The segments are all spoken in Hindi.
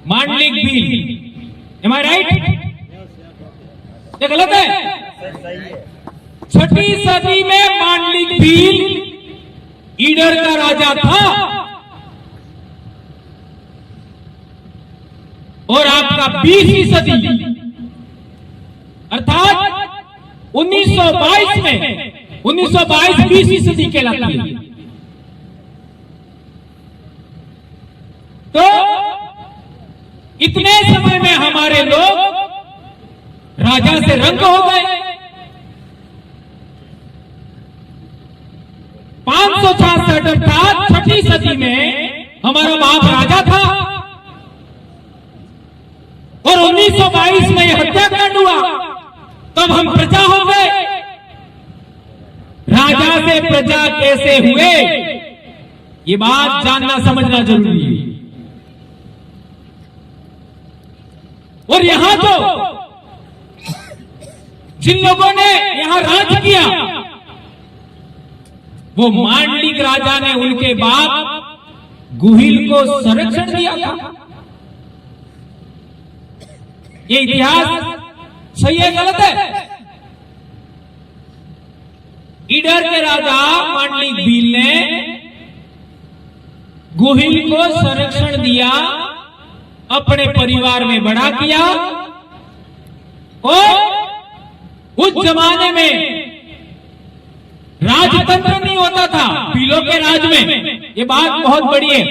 मांडलिक भील। एम आई राइट? ये गलत है? छठी सदी में मांडलिक भील ईडर का राजा था और आपका 20वीं सदी अर्थात 1922 में 20वीं सदी कहलाती है। तो इतने समय में हमारे लोग राजा से रंग हो गए। 566 अर्थात छठी सदी में हमारा बाप राजा था और 1922 में यह हत्याकांड हुआ, तब हम प्रजा हो गए। राजा से प्रजा कैसे हुए, ये बात जानना समझना जरूरी है। और यहां तो जिन लोगों ने यहां राज किया वो मांडलिक राजा ने उनके बाप गुहिल को संरक्षण दिया था। ये इतिहास सही है गलत है? ईडर के राजा मांडलिक भील ने गुहिल को संरक्षण दिया, अपने परिवार में बड़ा किया। और उस जमाने में राजतंत्र नहीं होता था भीलों के राज में, ये बात बहुत बड़ी है।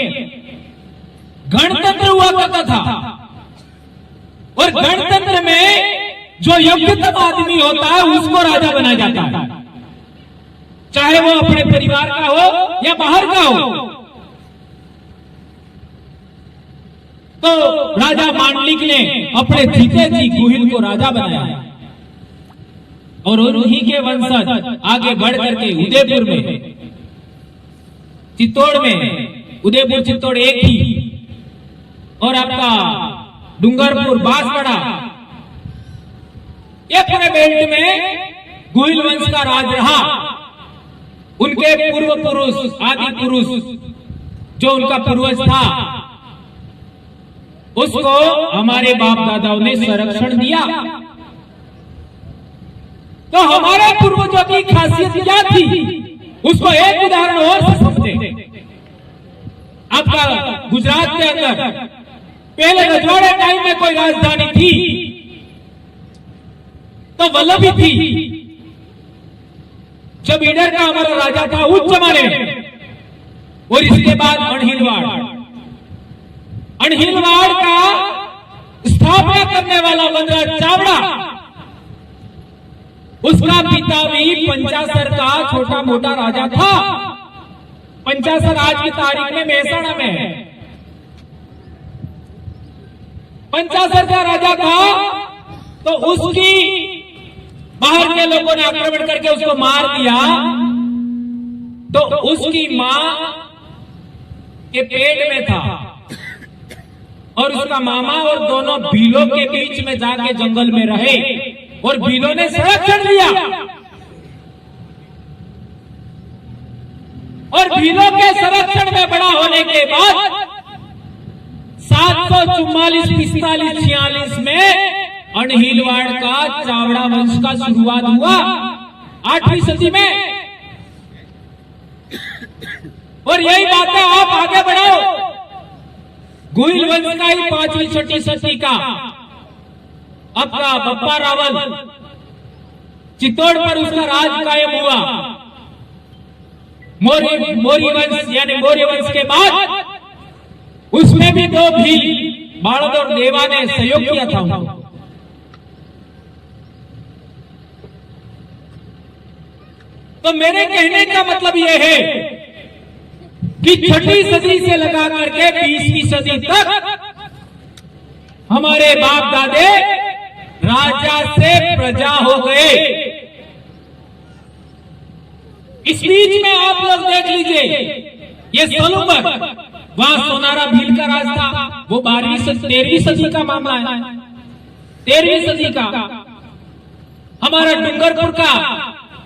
गणतंत्र हुआ करता था और गणतंत्र में जो योग्यतम आदमी होता है उसको राजा बनाया जाता है, चाहे वो अपने परिवार का हो या बाहर का हो। तो राजा मांडलिक ने अपने जीते जी गुहिल को राजा बनाया और उन्हीं के वंशज आगे बढ़ करके उदयपुर में, चित्तौड़ में, उदयपुर चित्तौड़ एक ही, और आपका डूंगरपुर बांसवाड़ा, ये पूरे बेल्ट में गुहिल वंश का राज रहा। उनके पूर्व पुरुष, आदि पुरुष जो उनका पूर्वज था उसको हमारे बाप दादाओं ने संरक्षण दिया। तो हमारे पूर्वजों की खासियत क्या थी, उसको एक उदाहरण और से समझते। आपका गुजरात के अंदर पहले रजवाड़े टाइम में कोई राजधानी थी तो वल्लभी थी। जब ईडर का हमारा राजा था उस जमाने में, और इसके बाद अणहिलवाड़ का स्थापना करने वाला वनराज चावड़ा, उसका पिता भी पंचासर का छोटा मोटा राजा था। पंचासर आज की तारीख में मेहसाणा में है। पंचासर का राजा था तो उसकी बाहर के लोगों ने आक्रमण करके उसको मार दिया। तो उसकी मां के पेट में था और उसका मामा और दोनों भीलों के बीच में जाके जंगल में रहे और भीलों ने संरक्षण दिया। और भीलों के संरक्षण में बड़ा होने के बाद 744, 45, 46 में अणहिलवाड़ का चावड़ा वंश का शुरुआत हुआ 8वीं सदी में। और यही बात है, आप आगे बढ़ाओ। गुहिल वंश का ही 5वीं 6वीं सदी का आपका बप्पा रावल, चित्तौड़ पर उसका राज कायम हुआ। मौर्य वंश यानी मौर्य वंश के बाद उसमें भी 2 भील, बाड़द और देवा ने सहयोग किया था। तो मेरे कहने का मतलब यह है कि 6वीं सदी से लगा करके 20वीं सदी तक हमारे बाप दादे राजा से प्रजा हो गए। इस बीच में आप लोग देख लीजिए, ये सोलंबर, वहां सोनारा भील का राज था, वो 13वीं सदी का मामला है। 13वीं सदी का हमारा डूंगरपुर का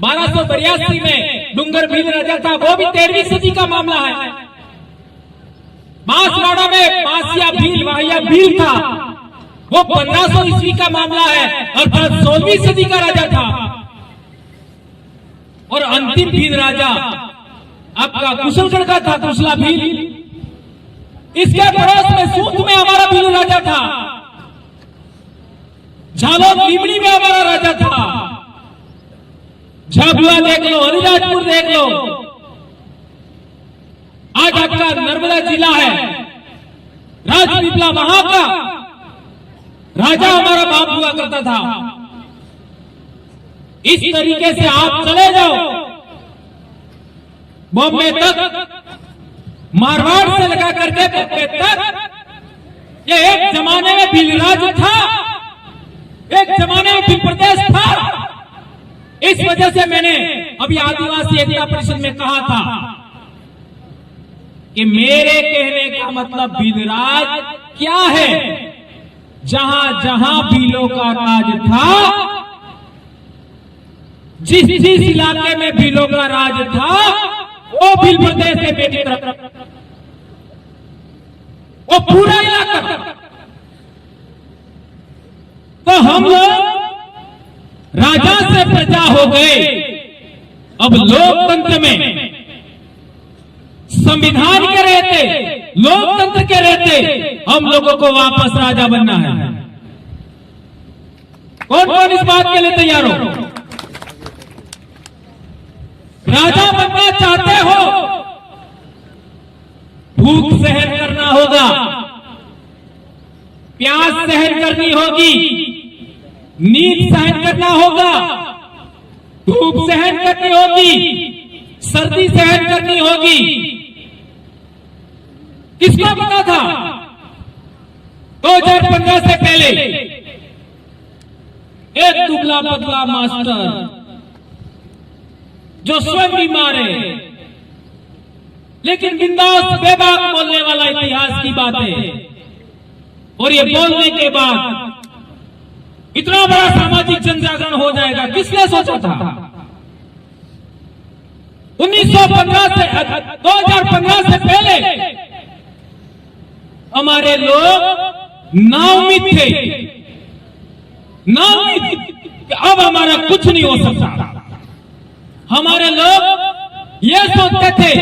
1282 में डूंगर भील राजा था, वो भी 13वीं सदी का मामला है। बांसवाड़ा में बांसिया भील, वाहिया भील था वो 1500 ईस्वी का मामला है, अर्थात 16वीं सदी का राजा था। और अंतिम भील राजा आपका कुशलगढ़ का था, कुशला भील। इसके पड़ोस में सूत में हमारा भील राजा था, झालोद लीमड़ी में हमारा राजा था, झाबुआ देख लो, अलीराजपुर देख लो। आज आपका नर्मदा जिला है, राजपीपला वहां का राजा हमारा बाप हुआ करता था। इस तरीके से आप चले जाओ बॉम्बे तक, मारवाड़ से लगा करके बॉम्बे तक, ये एक जमाने में भीलराज था, एक जमाने में भील प्रदेश था। इस वजह से मैंने अभी आदिवासी एकता परिषद में कहा था कि मेरे कहने का मतलब भीलराज क्या है। जहां जहां भीलों का राज था, जिस जिस इलाके में भीलों का राज था, वो भील प्रदेश से मेरी तरफ, वो पूरा इलाका। तो हम लोग राजा से प्रजा हो गए। अब लोकतंत्र में संविधान के रहते, लोकतंत्र के रहते हम लोगों को वापस राजा बनना है। कौन कौन इस बात के लिए तैयार हो? राजा बनना चाहते हो? भूख सहन करना होगा, प्यास सहन करनी होगी, नींद सहन करना होगा, धूप सहन करनी होगी, सर्दी सहन करनी होगी। किसको पता था 2015 से पहले एक दुबला पतला मास्टर जो स्वयं बीमार है लेकिन बिंदास बेबाक बोलने वाला इतिहास की बात है, और ये बोलने के बाद इतना बड़ा सामाजिक जनजागरण हो जाएगा, किसने सोचा था? 2015 से पहले हमारे लोग नाउम्मीद थे, नाउम्मीद अब हमारा कुछ नहीं हो सकता। हमारे लोग ये सोचते थे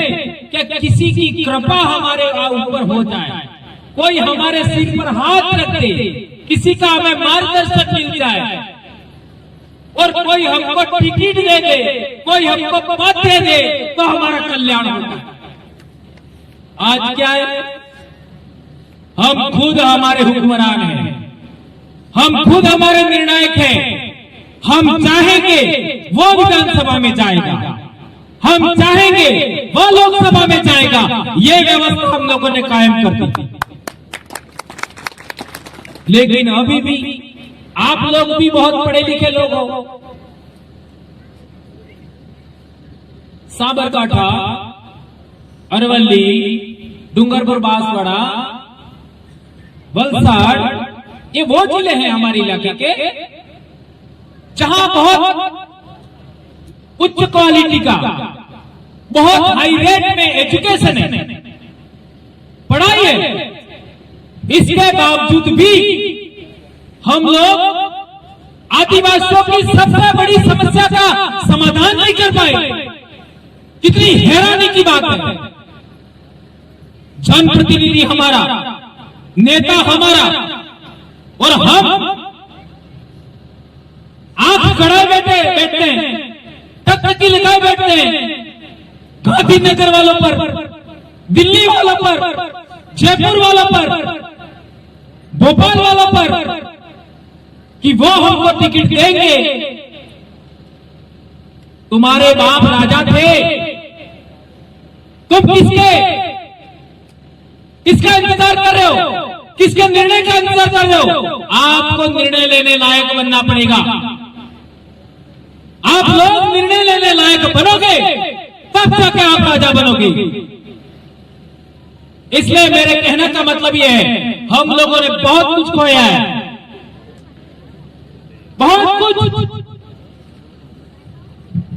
कि किसी की कृपा हमारे ऊपर हो जाए, कोई हमारे सिर पर हाथ रख दे, किसी का हमें मार्गदर्शन मिल जाए, और कोई हमको टिकट दे दे, कोई हमको पद दे दे तो हमारा कल्याण होगा। आज क्या है? हम खुद हमारे हुक्मरान हैं, हम खुद हमारे निर्णायक हैं। हम चाहेंगे वो विधानसभा में जाएगा, हम चाहेंगे वो लोकसभा में जाएगा। ये व्यवस्था हम लोगों ने कायम कर दी। लेकिन अभी भी आप लोग भी बहुत पढ़े लिखे लोग हो। साबरकांठा, अरवली, डूंगरपुर, बांसवाड़ा, वलसाड़, ये वो जिले हैं हमारे इलाके के जहां बहुत उच्च क्वालिटी का, बहुत हाई रेट में एजुकेशन है, पढ़ाई है। इसके बावजूद भी हम लोग आदिवासियों की सबसे बड़ी समस्या का समाधान नहीं कर पाए। कितनी हैरानी की बात है। जनप्रतिनिधि हमारा, नेता हमारा, और हम आंख गड़ाए बैठते हैं, टकटकी लगाए बैठते हैं गांधीनगर वालों पर, दिल्ली वालों पर, जयपुर वालों पर, भोपाल वालों पर, कि वो हमको टिकट देंगे। तुम्हारे बाप राजा थे, तुम किसका इंतजार कर रहे हो? किसके निर्णय का इंतजार कर रहे हो? आपको निर्णय लेने लायक बनना पड़ेगा। आप लोग निर्णय लेने लायक बनोगे तब जाके आप राजा बनोगे। इसलिए मेरे कहने का मतलब यह है, हम लोगों ने बहुत कुछ खोया है, बहुत कुछ।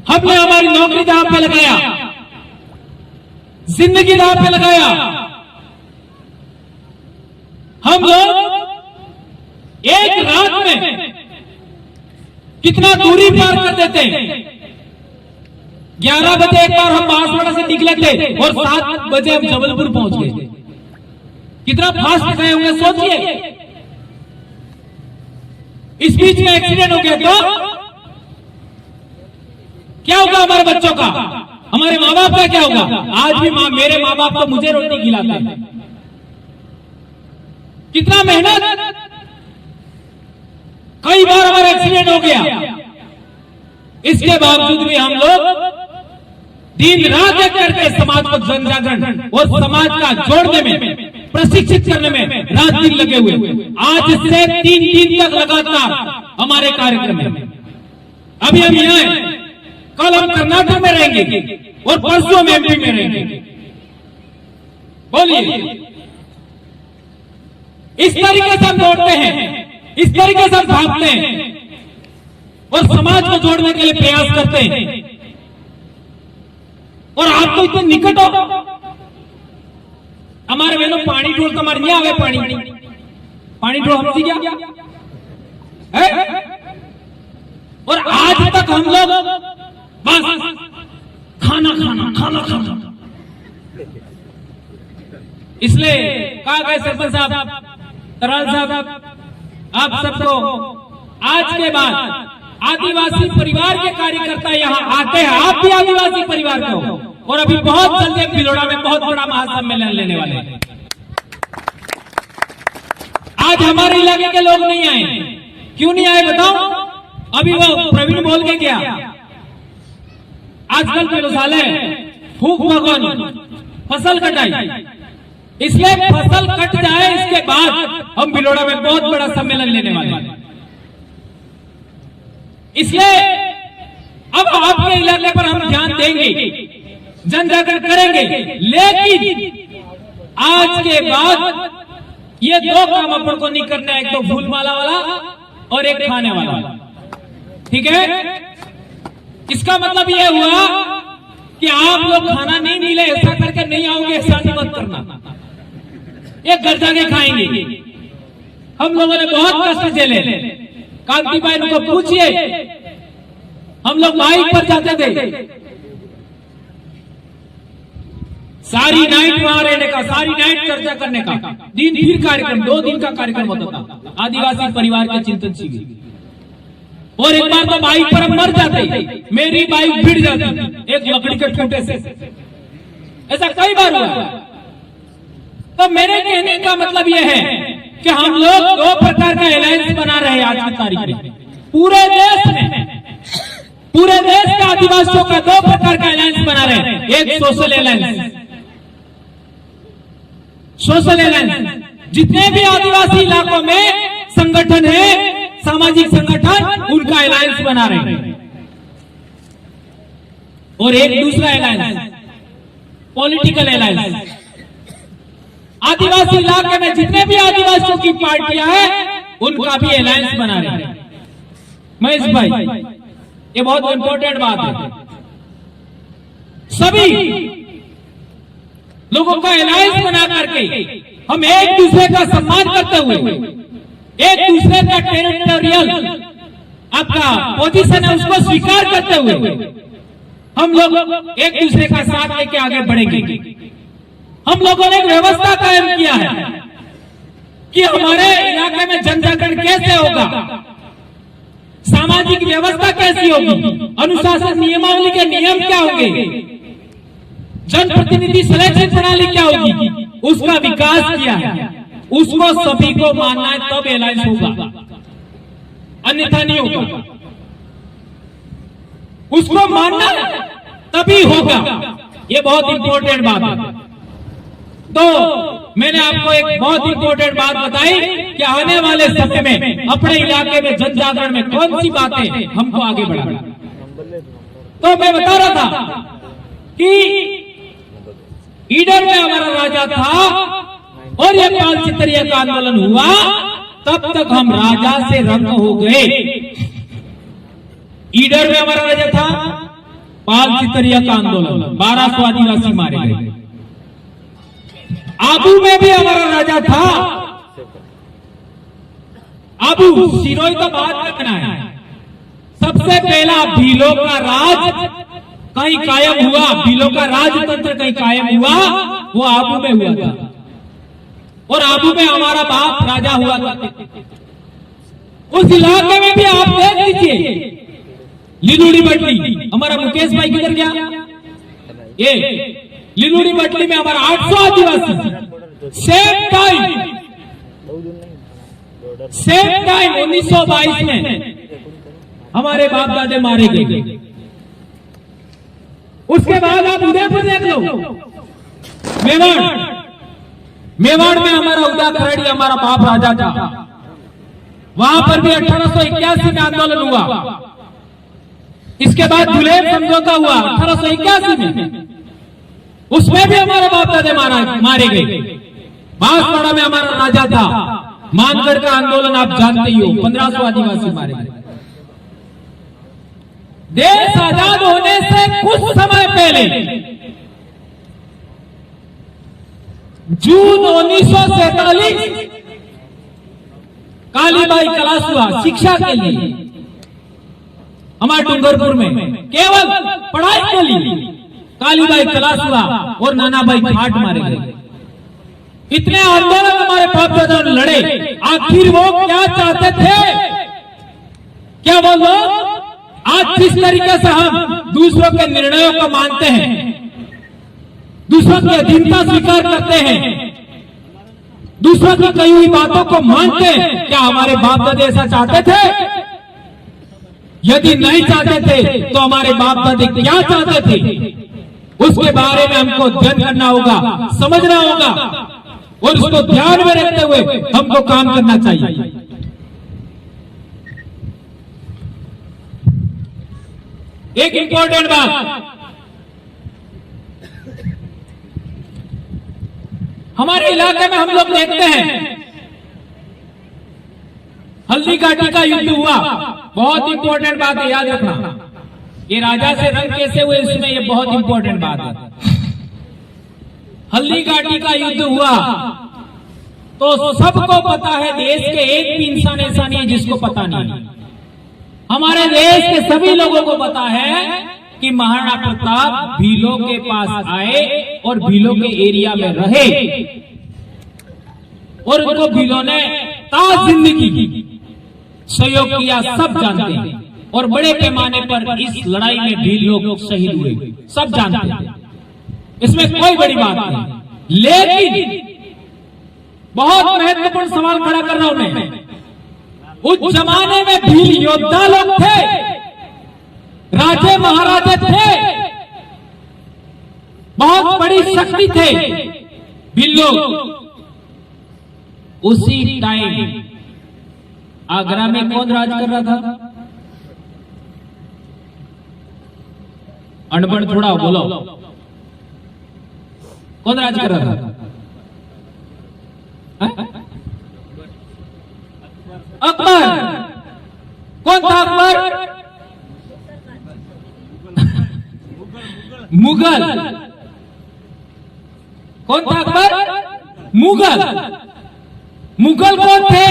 हमने हमारी नौकरी दांव पे लगाया, जिंदगी दांव पे लगाया। हम लोग कितना दूरी पार कर देते हैं। 11 बजे एक बार हम बांसवाड़ा से निकले थे और 7 बजे हम जबलपुर पहुंच गए। कितना फास्ट गए होंगे सोचिए। इस बीच में एक्सीडेंट हो गया तो क्या होगा हमारे बच्चों का, हमारे माँ बाप का क्या होगा। आज भी मेरे माँ बाप तो मुझे रोटी खिलाते हैं। कितना मेहनत, कई बार हमारा एक्सीडेंट हो गया, इसके बावजूद भी हम लोग दिन रात एक करके समाज को जन जागरण और समाज का जोड़ने में, प्रशिक्षित करने में रात दिन लगे हुए। आज से 3 दिन तक लगातार हमारे कार्यक्रम है। अभी हम यहाँ हैं, कल हम कर्नाटक में रहेंगे और परसों में एमपी में रहेंगे। बोलिए, इस तरीके से हम दौड़ते हैं, इस तरीके से हम भागते हैं और समाज को जोड़ने के लिए प्रयास करते हैं। और आप तो इतने निकट हो, हमारे बहनों पानी ढोल तो नहीं आवे, पानी ढोल हम सी क्या है? और आज तक हम लोग बस खाना खाना खाना खाना। इसलिए कहा गए सरपंच साहब, तराल साहब, आप सबको आज के बाद आदिवासी परिवार के कार्यकर्ता यहाँ आते हैं। आप भी आदिवासी परिवार के हो और अभी बहुत जल्दी भिलोड़ा में बहुत बड़ा महासम्मेलन लेने वाले हैं। आज हमारे इलाके के लोग नहीं आए, क्यों नहीं आए बताओ? अभी वो प्रवीण बोल के गया, आजकल के मसाले फूक भगवान फसल कटाई, इसलिए फसल कट जाए इसके बाद हम भिलोड़ा में बहुत बड़ा सम्मेलन लेने वाले हैं। इसलिए अब आपके इलाके पर हम ध्यान देंगे, जन जागरण करेंगे, लेकिन आज के बाद ये 2 काम अपन को नहीं करना है। एक तो फूलमाला वाला और एक खाने वाला, ठीक है? इसका मतलब यह हुआ कि आप लोग खाना नहीं मिले ऐसा करके नहीं आओगे, ऐसा नहीं मत करना। एक घर जाके खाएंगे। हम लोगों ने बहुत कष्ट झेले। कांति भाई को पूछिए, हम लोग बाइक पर जाते थे, सारी नाइट वहां रहने का, सारी नाइट चर्चा करने का, दिन फिर कार्यक्रम, 2 दिन का कार्यक्रम होता था आदिवासी परिवार के चिंतन शिविर। और एक बार तो बाइक पर हम मर जाते, मेरी बाइक भिड़ जाती एक लकड़ी के टूटे से, ऐसा कई बार हुआ। तो मेरे कहने का मतलब यह है कि हम लोग 2 प्रकार का अलायंस बना रहे हैं आज की तारीख में पूरे देश में। पूरे देश के आदिवासियों का 2 प्रकार का अलायंस बना रहे हैं। एक सोशल अलायंस, सोशल अलायंस जितने भी आदिवासी इलाकों में संगठन है, सामाजिक संगठन, उनका अलायंस बना रहे हैं। और एक दूसरा अलायंस पॉलिटिकल अलायंस, आदिवासी इलाके में जितने भी आदिवासियों की पार्टियां हैं उनका भी अलायंस बना रहे हैं। महेश भाई, ये बहुत इंपॉर्टेंट बात है। सभी लोगों का अलायंस बना करके हम एक दूसरे का सम्मान करते हुए, एक दूसरे का टेरिटोरियल आपका पोजीशन है उसको स्वीकार करते हुए हम लोग एक दूसरे का साथ लेके आगे बढ़ेंगे। हम लोगों ने एक व्यवस्था कायम किया है कि हमारे इलाके में जन जागरण कैसे होगा, सामाजिक व्यवस्था कैसी होगी, अनुशासन नियमावली के नियम क्या होंगे, जनप्रतिनिधि सिलेक्शन प्रणाली क्या होगी, उसका विकास किया है। उसको सभी को मानना है तब अलायंस होगा, अन्यथा नहीं होगा। उसको मानना तभी होगा, ये बहुत इंपॉर्टेंट बात है। तो मैंने आपको एक बहुत इंपॉर्टेंट बात बताई कि आने वाले समय में अपने इलाके में जन जागरण में कौन सी बातें हमको आगे बढ़ाना। तो मैं बता रहा था कि ईडर में हमारा राजा था और ये पाल चितरिया का आंदोलन हुआ, तब तक हम राजा से रंग हो गए। ईडर में हमारा राजा था, पाल चितरिया का आंदोलन, 1200 आदिवासी मारे गए। आबू में भी हमारा राजा था, आबू सिरोही तो बाद में बनाया, सबसे पहला भीलों का राज कहीं कायम हुआ, भीलों का राजतंत्र कहीं कायम हुआ, वो आबू में हुआ था। और आबू में हमारा बाप राजा हुआ था। उस इलाके में भी आप देख लीजिए, लिलूड़ी बटली, हमारा मुकेश भाई किधर गया? ये लिलूड़ी बटली में हमारा 800 आदिवासी सेम टाइम 1922 में हमारे बाप दादे मारे गए। उसके बाद आप उदयपुर देख लो, मेवाड़ में हमारा उदा खरड़ी हमारा बाप राजा था। वहां पर भी 1881 में आंदोलन हुआ। इसके बाद दुलेर समझौता हुआ 1881 में, उसमें भी हमारे बाप दादे मारे गए। बांसवाड़ा में हमारा राजा था, मानगढ़ का आंदोलन आप जानते ही हो, 1500 आदिवासी मारे गए। देश आजाद होने से कुछ समय पहले जून 1947 कालीबाई क्लास हुआ शिक्षा के लिए हमारे डूंगरपुर में, केवल पढ़ाई के लिए कालीबाई क्लास हुआ और नानाभाई खाट मारे गए। इतने आंदोलन हमारे बाप दादा ने लड़े। आखिर वो क्या चाहते थे? क्या वो लोग आज जिस तरीके से हम दूसरों के निर्णयों को मानते हैं, दूसरों की अधीनता स्वीकार करते हैं, दूसरों की कही हुई बातों को मानते हैं, क्या हमारे बाप दादे ऐसा चाहते थे? यदि नहीं चाहते थे तो हमारे बाप दादे क्या चाहते थे, उसके बारे में हमको अध्ययन करना होगा, समझना होगा और उसको ध्यान में रखते हुए हमको काम करना चाहिए। एक इंपॉर्टेंट बात, हमारे इलाके में हम लोग देखते हैं हल्दी घाटी का युद्ध हुआ। बहुत इंपॉर्टेंट बात है, याद रखना। ये राजा से रंग कैसे हुए, इसमें ये बहुत इंपॉर्टेंट बात है। हल्दी घाटी का युद्ध हुआ तो सबको पता है, देश के एक भी इंसान ऐसा नहीं है जिसको पता नहीं है। हमारे देश के सभी लोगों को पता है कि महाराणा प्रताप भीलों के पास आए और भीलों के एरिया में रहे और उनको भीलों ने ताज जिंदगी सहयोग किया, सब जानते हैं। और बड़े पैमाने पर इस लड़ाई में भील लोग शहीद हुए, सब जानते हैं, इसमें कोई बड़ी बात नहीं। लेकिन बहुत महत्वपूर्ण सवाल खड़ा कर रहा हूं मैं। उस जमाने में भील योद्धा लोग थे, राजे महाराजे थे, बहुत बड़ी शक्ति थे भील लोग। उसी टाइम आगरा में कौन राज कर रहा था? अनबन थोड़ा बोलो, कौन राज कर रहा था? अकबर। कौन था अकबर? मुगल। कौन था अकबर? मुगल। मुगल कौन थे?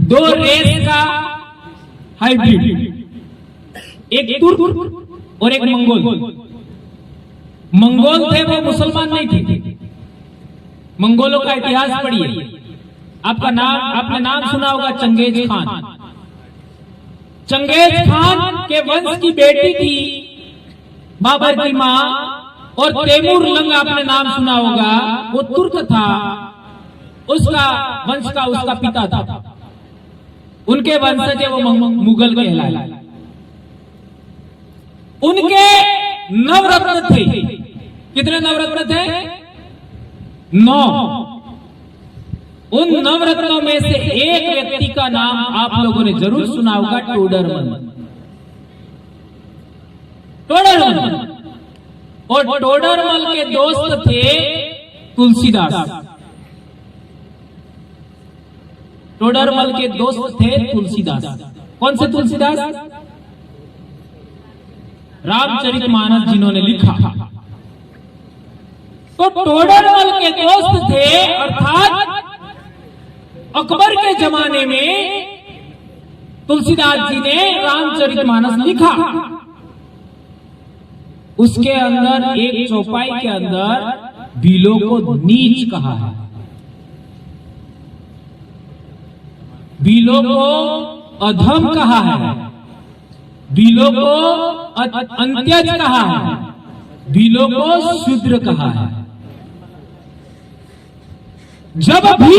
दो रेस का हाइब्रिड, एक तुर्क और एक मंगोल। मंगोल थे वो मुसलमान नहीं थे। मंगोलों का इतिहास पढ़िए, आपने नाम सुना होगा चंगेज खान। चंगेज खान के वंश की बेटी थी बाबर की मां, और तैमूर लंग आपने नाम सुना होगा, वो तुर्क था, उसका वंश का उसका पिता था। उनके वंशज है वो मुगल कहलाए। उनके नवरत्न थे। कितने नवरत्न थे? 9। उन नवरत्नों में से एक व्यक्ति का नाम आप लोगों ने जरूर सुना होगा, टोडरमल। और टोडरमल के दोस्त थे तुलसीदास। टोडरमल के दोस्त थे तुलसीदास। कौन से तुलसीदास? रामचरितमानस जिन्होंने लिखा। तो टोडरमल के दोस्त थे, अर्थात अकबर के जमाने में तुलसीदास जी ने रामचरितमानस लिखा। उसके अंदर एक चौपाई के अंदर भीलों को नीच कहा है, भीलों को अधम कहा है, भीलों को अंत्यज कहा है, भीलों को शूद्र कहा है। जब भी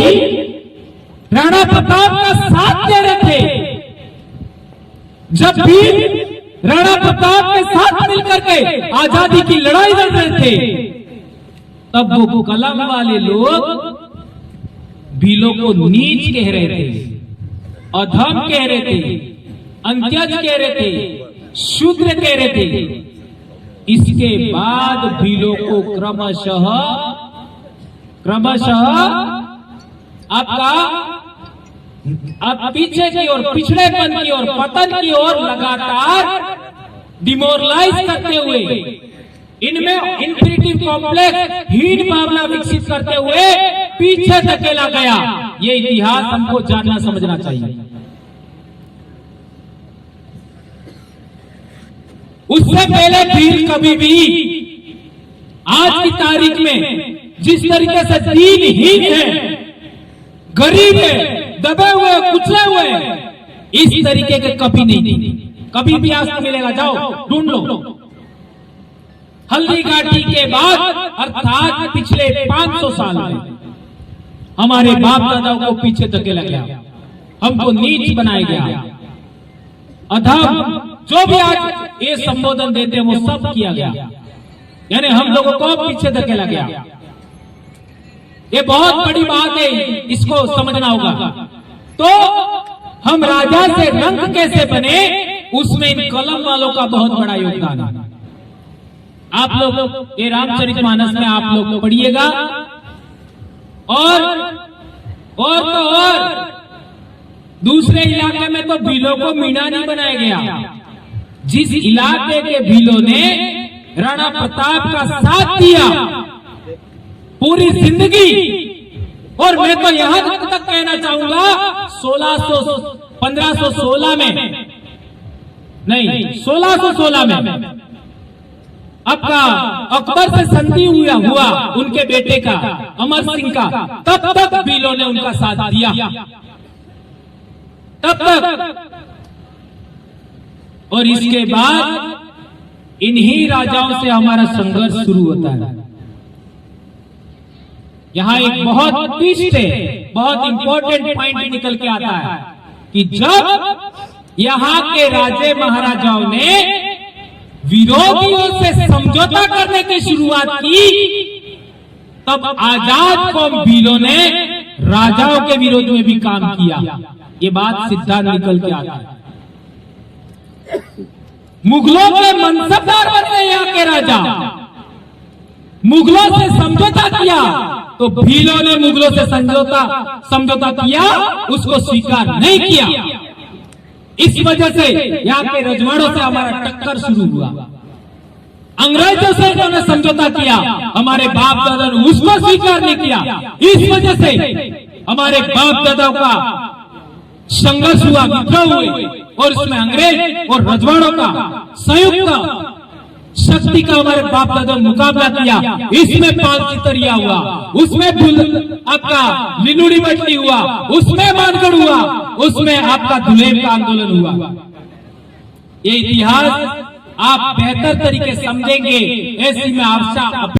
राणा प्रताप का साथ दे रहे थे, जब भी राणा प्रताप के साथ मिलकर के आजादी की लड़ाई लड़ रहे थे, तब वो कलम वाले लोग भीलों को नीच कह रहे थे, अधम कह रहे थे, अंत्यज कह रहे थे, शूद्र कह रहे थे। इसके बाद भीलों को क्रमशः आपका अब पीछे की ओर, पिछड़ेपन की ओर, पतन की ओर लगातार डिमोरलाइज करते हुए, इनमें इंफिनिटिव कॉम्प्लेक्स, हीन भावना विकसित करते हुए पीछे धकेला गया। ये इतिहास हमको जानना समझना चाहिए। उससे पहले भील कभी भी आज की तारीख में जिस तरीके से दीनहीन है, गरीब है, दबे हुए, कुचले हुए, इस तरीके के कभी नहीं, कभी भी आज मिलेगा। जाओ ढूंढ लो। हल्दी घाटी के बाद अर्थात पिछले 500 साल में हमारे बाप दादाओं को पीछे धकेला गया, हमको नीच बनाया गया, अधम जो भी आज ये संबोधन देते हैं वो सब किया गया, यानी हम लोगों को पीछे धकेला गया। ये बहुत बड़ी बात है, इसको समझना होगा। तो हम राजा से रंग कैसे बने, उसमें इन कलम वालों का बहुत बड़ा योगदान है। आप लोग ये रामचरितमानस में आप लोग पढ़िएगा, और दूसरे इलाके में तो भीलों को मीणा नहीं बनाया गया। जिस इलाके के भीलों ने राणा प्रताप का साथ दिया पूरी जिंदगी, और मैं तो यहां तक कहना चाहूंगा 1516 में नहीं, 1616 में आपका अकबर से संधि हुआ उनके बेटे का, अमर सिंह का, तब तक भीलों ने उनका साथ दिया, तब तक। और इसके बाद इन्हीं राजाओं से हमारा संघर्ष शुरू होता है। यहां एक बहुत ट्विस्ट है, बहुत इंपॉर्टेंट पॉइंट निकल के आता है कि जब यहां के राजे महाराजाओं ने विरोधियों से समझौता करने की शुरुआत की, तब आजाद कौम भीलों ने राजाओं के विरोध में भी काम किया। ये बात सिद्धांत निकल के आता है। मुगलों के मनसबदार बन गए यहाँ के राजा, मुगलों से समझौता किया, तो भीलों ने मुगलों से समझौता किया, उसको स्वीकार नहीं किया। इस वजह से यहाँ के रजवाड़ों से हमारा टक्कर शुरू हुआ। अंग्रेजों से इन्होंने समझौता किया, हमारे बाप दादा ने उसको स्वीकार नहीं किया। इस वजह से हमारे बाप दादाओं का संघर्ष हुआ, विद्रोह हुए, और इसमें अंग्रेज और रजवाड़ों का संयुक्त शक्ति का हमारे बाप दादा मुकाबला किया। इसमें पालचितरिया हुआ, उसमें आपका लिनुड़ी बटली हुआ, उसमें मानगढ़ हुआ, उसमें आपका दुलेर का आंदोलन हुआ। ये इतिहास आप बेहतर तरीके समझेंगे, ऐसी में आशा